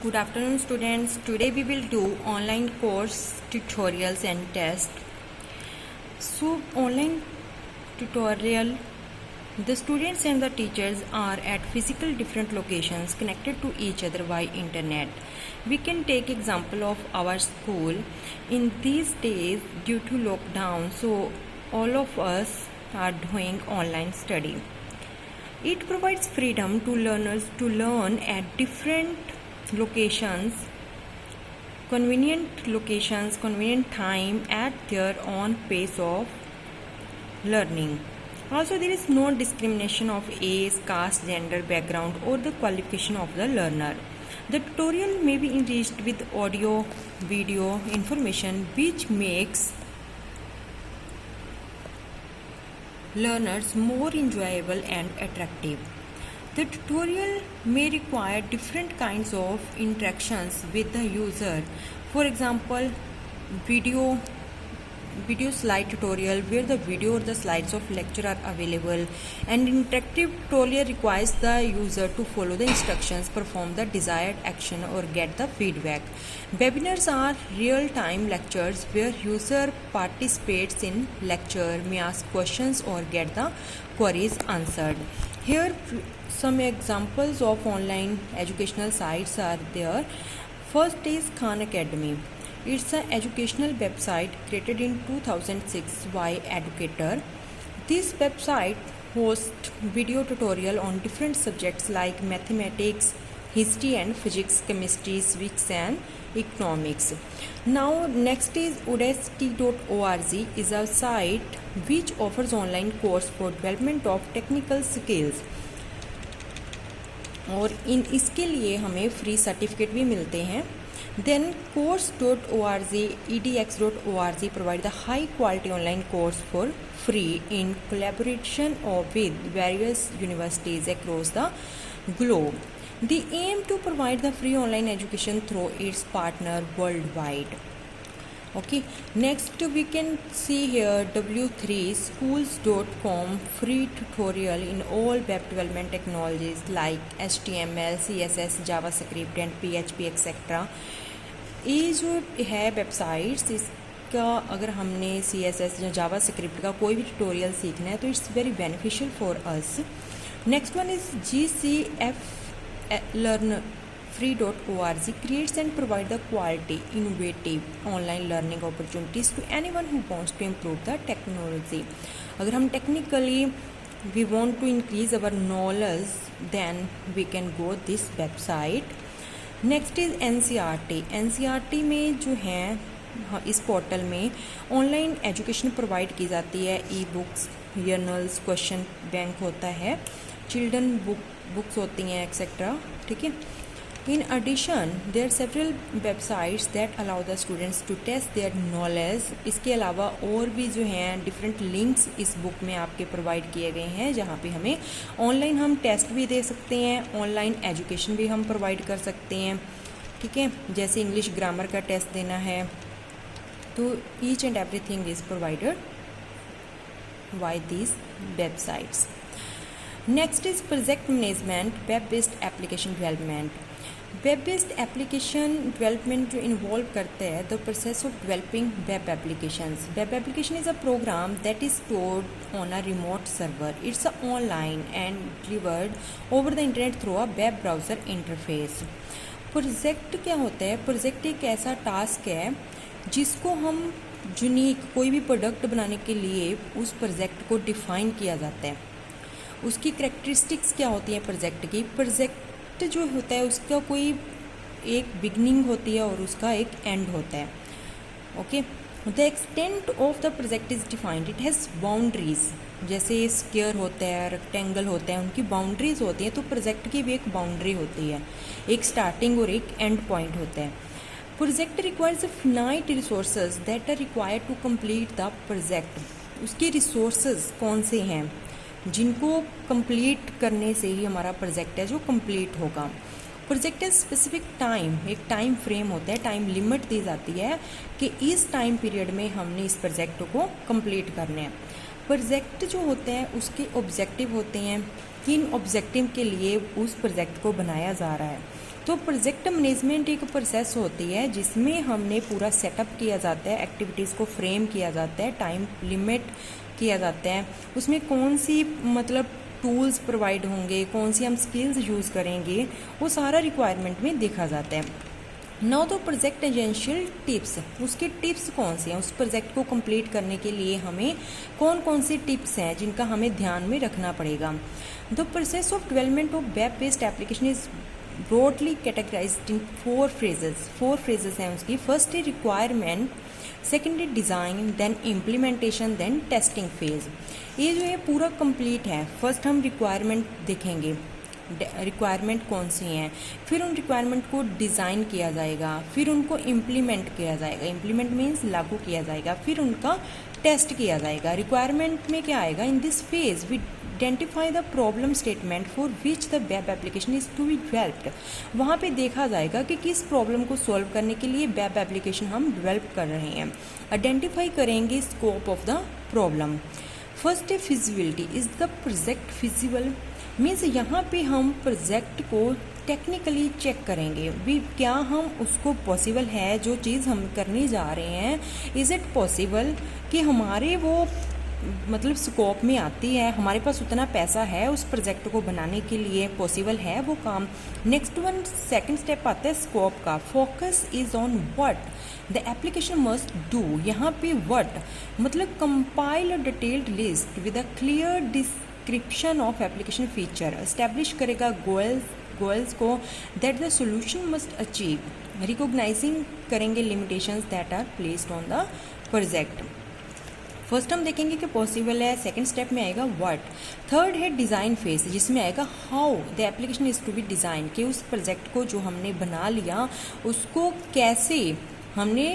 Good afternoon students. Today we will do online course tutorials and test. So online tutorial, the students and the teachers are at physical different locations connected to each other by internet. We can take example of our school. In these days due to lockdown, so all of us are doing online study. It provides freedom to learners to learn at different locations, convenient time at their own pace of learning. Also, there is no discrimination of age, caste, gender, background, or the qualification of the learner. The tutorial may be enriched with audio, video information which makes learners more enjoyable and attractive. The tutorial may require different kinds of interactions with the user. For example, video slide tutorial where the video or the slides of lecture are available, and interactive tutorial requires the user to follow the instructions, perform the desired action or get the feedback. Webinars are real-time lectures where user participates in lecture, may ask questions or get the queries answered. Here some examples of online educational sites are there. First is Khan Academy. It's an educational website created in 2006 by Educator. This website hosts video tutorial on different subjects like mathematics, history and physics, chemistry, civics and economics. Now next is udacity.org is a site which offers online course for development of technical skills, और इसके लिए हमें free certificate भी मिलते हैं. Then course.org, edx.org provide the high quality online course for free in collaboration with various universities across the globe. They aim to provide the free online education through its partner worldwide. Okay, next we can see here w3schools.com free tutorial in all web development technologies like HTML, CSS, JavaScript and PHP etc. ये जो है websites, इसका अगर हमने CSS या JavaScript का कोई भी ट्यूटोरियल सीखना है तो it's very beneficial for us. Next one is GCFlearnfree.org creates and provide the quality, innovative online learning opportunities to anyone who wants to improve the technology. अगर हम technically we want to increase our knowledge, then we can go this website. Next is NCERT में जो है इस portal में online education provide की जाती है. E books, journals, question bank होता है, चिल्ड्रन बुक्स होती हैं एक्सेट्रा. ठीक है. In addition there several websites that allow the students to test their knowledge. इसके अलावा और भी जो हैं डिफरेंट लिंक्स इस बुक में आपके प्रोवाइड किए गए हैं जहाँ पे हमें ऑनलाइन हम टेस्ट भी दे सकते हैं, ऑनलाइन एजुकेशन भी हम प्रोवाइड कर सकते हैं. ठीक है. जैसे इंग्लिश ग्रामर का टेस्ट देना है तो each and everything is provided by these websites. Next is project management, web based application development. Web based application development जो इन्वॉल्व करते हैं the process of developing web applications. Web application is a program that is stored on a remote server. It's a online and delivered over the internet through a web browser interface. Project क्या होता है? Project एक ऐसा task है जिसको हम unique कोई भी प्रोडक्ट बनाने के लिए उस प्रोजेक्ट को डिफ़ाइन किया जाता है. उसकी करैक्टरिस्टिक्स क्या होती हैं प्रोजेक्ट की? प्रोजेक्ट जो होता है उसका कोई एक बिगनिंग होती है और उसका एक एंड होता है. Okay. The extent of the project is defined. It has boundaries. जैसे स्क्वायर होता है, रेक्टेंगल होता है, उनकी बाउंड्रीज होती हैं. तो प्रोजेक्ट की भी एक बाउंड्री होती है, एक स्टार्टिंग और एक एंड पॉइंट होता है. Project requires finite resources that are required to complete the project. उसके रिसोर्सेज कौन से हैं जिनको कंप्लीट करने से ही हमारा प्रोजेक्ट है जो कंप्लीट होगा. प्रोजेक्ट है स्पेसिफिक टाइम, एक टाइम फ्रेम होता है, टाइम लिमिट दी जाती है कि इस टाइम पीरियड में हमने इस प्रोजेक्ट को कंप्लीट करना है. प्रोजेक्ट जो होते हैं उसके ऑब्जेक्टिव होते हैं, किन ऑब्जेक्टिव के लिए उस प्रोजेक्ट को बनाया जा रहा है. तो प्रोजेक्ट मैनेजमेंट एक प्रोसेस होती है जिसमें हमने पूरा सेटअप किया जाता है, एक्टिविटीज़ को फ्रेम किया जाता है, टाइम लिमिट किया जाता है, उसमें कौन सी मतलब टूल्स प्रोवाइड होंगे, कौन सी हम स्किल्स यूज़ करेंगे, वो सारा रिक्वायरमेंट में देखा जाता है। नाउ तो प्रोजेक्ट एजेंशियल टिप्स, उसके टिप्स कौन से हैं, उस प्रोजेक्ट को कंप्लीट करने के लिए हमें कौन कौन से टिप्स हैं जिनका हमें ध्यान में रखना पड़ेगा। The process of development of web based application is broadly categorised in 4 phases हैं उसकी। फर्स्ट है रिक्वायरमेंट, सेकेंड है design, then implementation, then testing phase. ये जो है पूरा कंप्लीट है। फर्स्ट हम रिक्वायरमेंट देखेंगे, रिक्वायरमेंट कौन सी हैं, फिर उन रिक्वायरमेंट को डिज़ाइन किया जाएगा, फिर उनको इम्प्लीमेंट किया जाएगा, इम्प्लीमेंट मीन्स लागू किया जाएगा, फिर उनका टेस्ट किया जाएगा। रिक्वायरमेंट में क्या आएगा, in this phase we identify the problem statement for which the web application is to be developed. वहाँ पे देखा जाएगा कि किस प्रॉब्लम को सॉल्व करने के लिए वेब एप्लीकेशन हम डेवलप कर रहे हैं। आइडेंटिफाई करेंगे scope of the problem. First है feasibility, is the project feasible, means यहाँ पे हम प्रोजेक्ट को टेक्निकली चेक करेंगे भी क्या हम उसको पॉसिबल है, जो चीज़ हम करने जा रहे हैं इज़ इट पॉसिबल कि हमारे वो मतलब स्कोप में आती है, हमारे पास उतना पैसा है उस प्रोजेक्ट को बनाने के लिए, पॉसिबल है वो काम। नेक्स्ट वन सेकंड स्टेप आता है स्कोप का। Focus is on what the application must do. यहाँ पे व्हाट मतलब compile a detailed list with a clear description of application feature. Establish करेगा गोल्स को that the solution must achieve. Recognizing करेंगे limitations that are placed on the project. First हम देखेंगे कि possible है, सेकंड स्टेप में आएगा व्हाट। थर्ड है डिज़ाइन फेज, जिसमें आएगा how the application is to be design, कि उस प्रोजेक्ट को जो हमने बना लिया उसको कैसे हमने,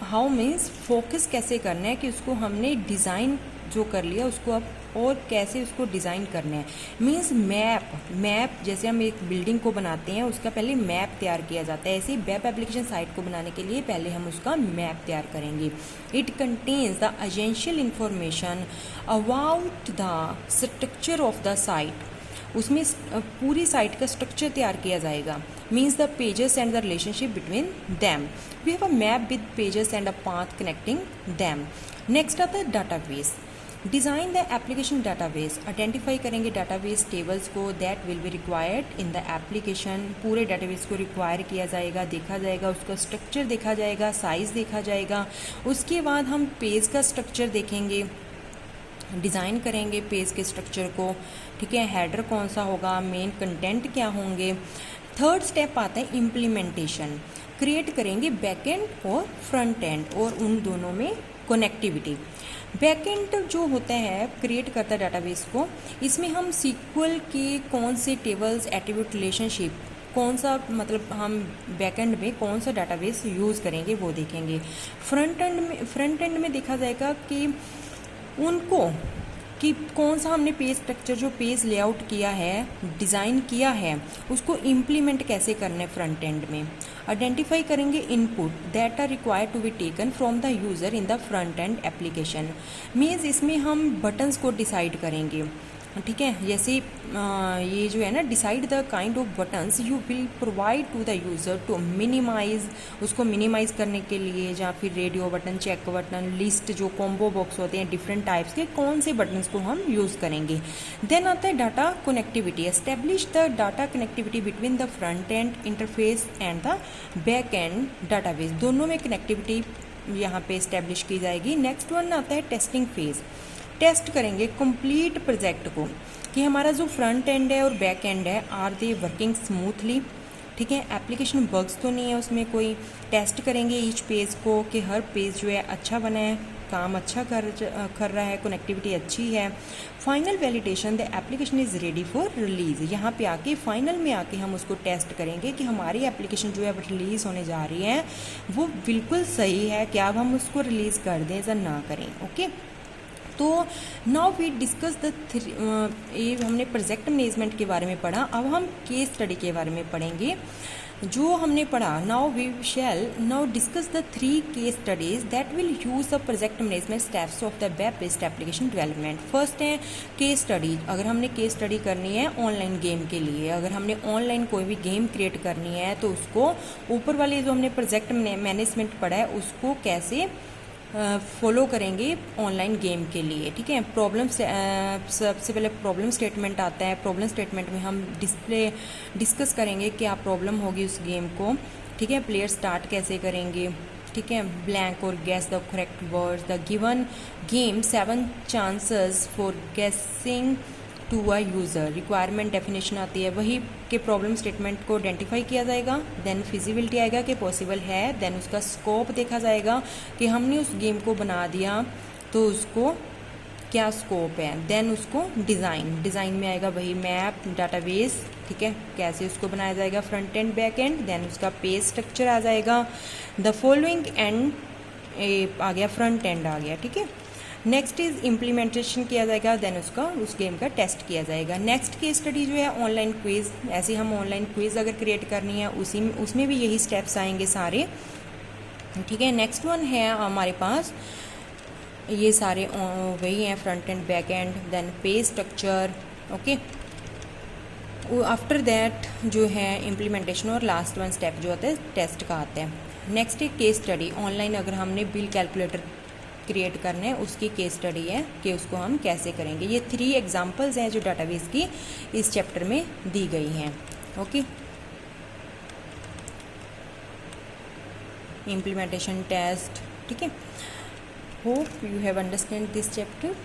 हाउ मीन्स फोकस कैसे करना है कि उसको हमने डिज़ाइन जो कर लिया उसको अब और कैसे उसको डिज़ाइन करना है। मीन्स मैप जैसे हम एक बिल्डिंग को बनाते हैं उसका पहले मैप तैयार किया जाता है, ऐसे ही वेब एप्लीकेशन साइट को बनाने के लिए पहले हम उसका मैप तैयार करेंगे। It contains the essential information about the structure of the site. उसमें पूरी साइट का स्ट्रक्चर तैयार किया जाएगा। Means the pages and the relationship between them. We have a map with pages and a path connecting them. Next आता है database. Design the application database, identify करेंगे डाटाबेस टेबल्स को that will be required in the application. पूरे database को require किया जाएगा, देखा जाएगा, उसका स्ट्रक्चर देखा जाएगा, साइज़ देखा जाएगा। उसके बाद हम पेज का स्ट्रक्चर देखेंगे, डिज़ाइन करेंगे पेज के स्ट्रक्चर को, ठीक है, हेडर कौन सा होगा, मेन कंटेंट क्या होंगे। थर्ड स्टेप आता है इम्प्लीमेंटेशन। क्रिएट करेंगे बैकएंड और फ्रंट एंड और उन दोनों में कनेक्टिविटी। बैकएंड जो होता है क्रिएट करता है डाटाबेस को, इसमें हम सीक्वल के कौन से टेबल्स, एट्रीब्यूट, रिलेशनशिप, कौन सा मतलब हम बैकएंड में कौन सा डाटाबेस यूज़ करेंगे वो देखेंगे। फ्रंट एंड में देखा जाएगा कि उनको कि कौन सा हमने पेज स्ट्रक्चर जो पेज लेआउट किया है, डिज़ाइन किया है, उसको इम्प्लीमेंट कैसे करना है फ्रंट एंड में। आइडेंटिफाई करेंगे input that are required to be taken from the user in the front end application. Means इसमें हम बटन्स को डिसाइड करेंगे, ठीक है, जैसे ये जो है ना, decide the kind of buttons you will provide to the user to minimise, उसको मिनिमाइज करने के लिए, या फिर radio button, check button, list, जो कॉम्बो बॉक्स होते हैं डिफरेंट टाइप्स के, कौन से बटन्स को हम यूज़ करेंगे। देन आता है data connectivity. Establish the data connectivity between the front and interface and the back and database, दोनों में कनेक्टिविटी यहाँ पे एस्टेब्लिश की जाएगी। नेक्स्ट वन आता है टेस्टिंग फेज। टेस्ट करेंगे कंप्लीट प्रोजेक्ट को कि हमारा जो फ्रंट एंड है और बैक एंड है आर दे वर्किंग स्मूथली, ठीक है, एप्लीकेशन बग्स तो नहीं है उसमें कोई। टेस्ट करेंगे ईच पेज को कि हर पेज जो है अच्छा बना है, काम अच्छा कर रहा है, कनेक्टिविटी अच्छी है। Final validation, the application is ready for release. यहाँ पे आके फाइनल में आके हम उसको टेस्ट करेंगे कि हमारी एप्लीकेशन जो है रिलीज़ होने जा रही है वो बिल्कुल सही है, क्या अब हम उसको रिलीज़ कर दें या ना करें। ओके, तो नाउ वी डिस्कस द ये हमने प्रोजेक्ट मैनेजमेंट के बारे में पढ़ा, अब हम केस स्टडी के बारे में पढ़ेंगे। जो हमने पढ़ा, now we shall now discuss the 3 case studies that will use the project management steps of the web based application development. First है केस स्टडी। अगर हमने केस स्टडी करनी है ऑनलाइन गेम के लिए, अगर हमने ऑनलाइन कोई भी गेम क्रिएट करनी है तो उसको ऊपर वाले जो हमने प्रोजेक्ट मैनेजमेंट पढ़ा है उसको कैसे फॉलो करेंगे ऑनलाइन गेम के लिए। ठीक है, प्रॉब्लम सबसे पहले प्रॉब्लम स्टेटमेंट आता है। प्रॉब्लम स्टेटमेंट में हम डिस्कस करेंगे क्या प्रॉब्लम होगी उस गेम को। ठीक है, प्लेयर स्टार्ट कैसे करेंगे। ठीक है, ब्लैंक और guess the correct words, the given game 7 chances for guessing to a user. Requirement definition आती है, वही के प्रॉब्लम स्टेटमेंट को आइडेंटिफाई किया जाएगा। देन फिजिबिलिटी आएगा कि पॉसिबल है। देन उसका स्कोप देखा जाएगा कि हमने उस गेम को बना दिया तो उसको क्या स्कोप है। देन उसको डिज़ाइन में आएगा वही मैप, डाटाबेस। ठीक है, कैसे उसको बनाया जाएगा, front end back end. Then उसका पेज स्ट्रक्चर आ जाएगा। द फॉलोइंग एंड आ गया, फ्रंट एंड आ गया। ठीक है, नेक्स्ट इज इम्प्लीमेंटेशन किया जाएगा। देन उसका उस गेम का टेस्ट किया जाएगा। नेक्स्ट केस स्टडी जो है ऑनलाइन क्विज। ऐसे हम ऑनलाइन क्विज अगर क्रिएट करनी है उसमें भी यही स्टेप्स आएंगे सारे। ठीक है, नेक्स्ट वन है हमारे पास ये सारे वही हैं, front end back end, then page structure. Okay, after that जो है इम्प्लीमेंटेशन और लास्ट वन स्टेप जो होता है टेस्ट का आता है। नेक्स्ट है केस स्टडी। ऑनलाइन अगर हमने बिल कैलकुलेटर क्रिएट करने हैं उसकी केस स्टडी है कि उसको हम कैसे करेंगे। ये 3 एग्जांपल्स हैं जो डाटाबेस की इस चैप्टर में दी गई हैं। Okay, implementation test. ठीक है, hope you have understand this chapter,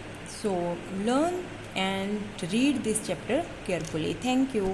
so learn and read this chapter carefully. Thank you.